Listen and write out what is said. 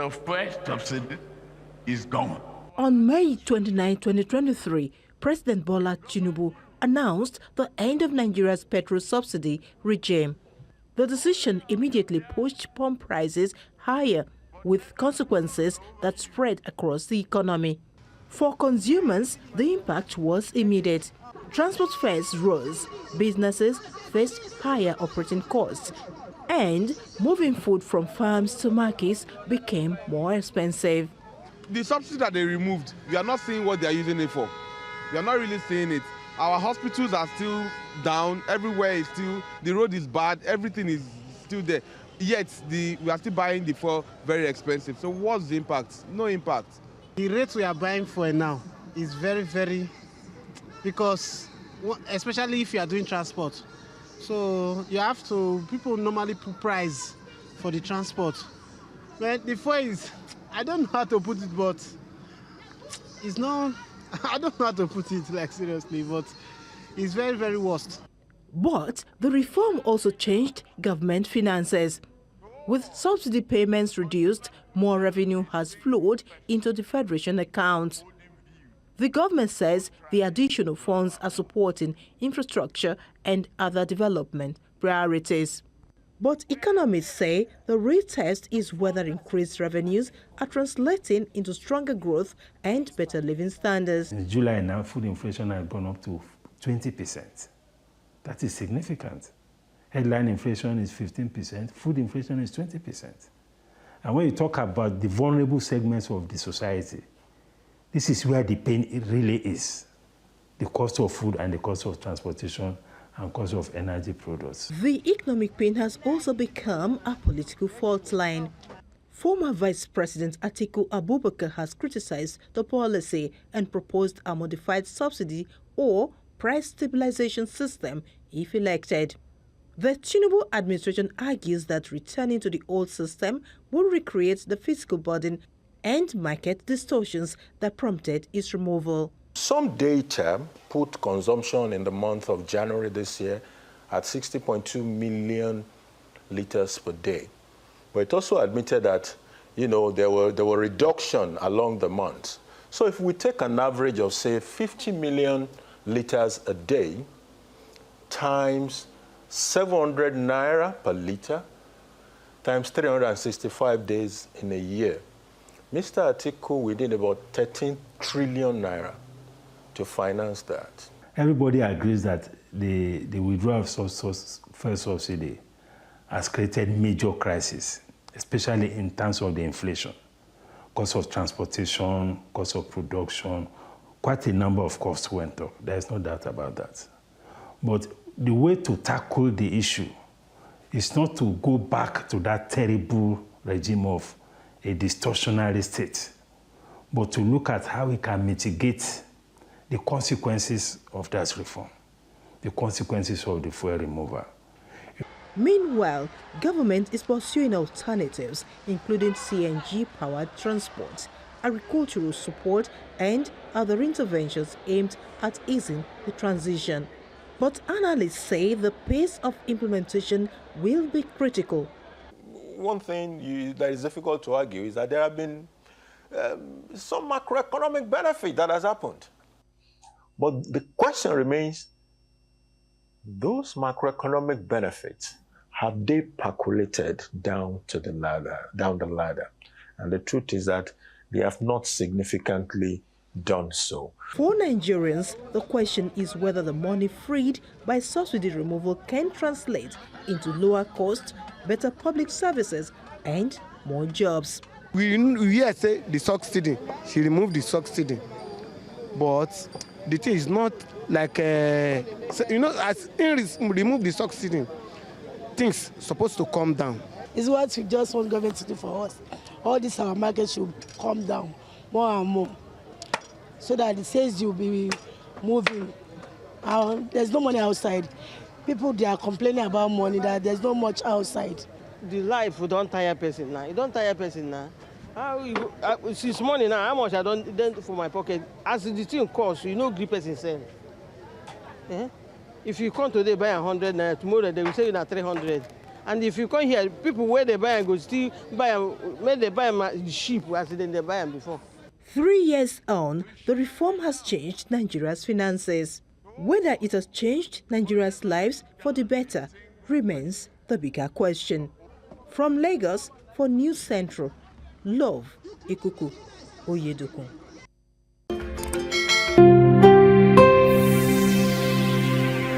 The fuel subsidy is gone. On May 29, 2023, President Bola Tinubu announced the end of Nigeria's petrol subsidy regime. The decision immediately pushed pump prices higher, with consequences that spread across the economy. For consumers, the impact was immediate. Transport fares rose, businesses faced higher operating costs, and moving food from farms to markets became more expensive. The subsidy that they removed, we are not seeing what they are using it for. We are not really seeing it. Our hospitals are still down, everywhere is still, the road is bad, everything is still there. Yet, we are still buying the fuel very expensive. So what's the impact? No impact. The rates we are buying for now is very, very, because especially if you are doing transport. So you have to, people normally put price for the transport. But the fuel is, I don't know how to put it, but it's not, I don't know how to put it, like seriously, but it's very, very worst. But the reform also changed government finances. With subsidy payments reduced, more revenue has flowed into the Federation accounts. The government says the additional funds are supporting infrastructure and other development priorities. But economists say the real test is whether increased revenues are translating into stronger growth and better living standards. In July now, food inflation has gone up to 20%. That is significant. Headline inflation is 15%, food inflation is 20%. And when you talk about the vulnerable segments of the society, this is where the pain really is. The cost of food and the cost of transportation and cost of energy products. The economic pain has also become a political fault line. Former Vice President Atiku-Abubakar has criticized the policy and proposed a modified subsidy or price stabilization system if elected. The Tinubu administration argues that returning to the old system will recreate the fiscal burden and market distortions that prompted its removal. Some data put consumption in the month of January this year at 60.2 million liters per day. But it also admitted that, you know, there were reduction along the months. So if we take an average of, say, 50 million liters a day times 700 naira per liter times 365 days in a year, Mr. Atiku, we did about 13 trillion naira to finance that. Everybody agrees that the withdrawal of fuel subsidy has created major crisis, especially in terms of the inflation. Cost of transportation, cost of production, quite a number of costs went up. There's no doubt about that. But the way to tackle the issue is not to go back to that terrible regime of a distortionary state, but to look at how we can mitigate the consequences of that reform, the consequences of the fuel removal. Meanwhile, government is pursuing alternatives, including CNG-powered transport, agricultural support, and other interventions aimed at easing the transition. But analysts say the pace of implementation will be critical. One thing that is difficult to argue is that there have been some macroeconomic benefit that has happened. But the question remains, those macroeconomic benefits, have they percolated down the ladder? And the truth is that they have not significantly done so. For Nigerians, the question is whether the money freed by subsidy removal can translate into lower cost, better public services, and more jobs. We hear say the subsidy, she removed the subsidy, but the thing is not like, you know, as in remove the subsidy, things supposed to calm down. It's what we just want government to do for us. All this our market should calm down more and more, so that the sales will be moving. There's no money outside. People, they are complaining about money, that there's not much outside. The life we don't tire person now. You don't tire person now. Since morning now, how much I don't for my pocket? As the thing costs, you know, grip person sell. If you come today buy 100 naira, tomorrow they will say you na 300. And if you come here, people where they buy and go still buy am, make they buy am cheap as they buy am before. 3 years on, the reform has changed Nigeria's finances. Whether it has changed Nigeria's lives for the better remains the bigger question. From Lagos for News Central, Love Ikuku-Oyedokun.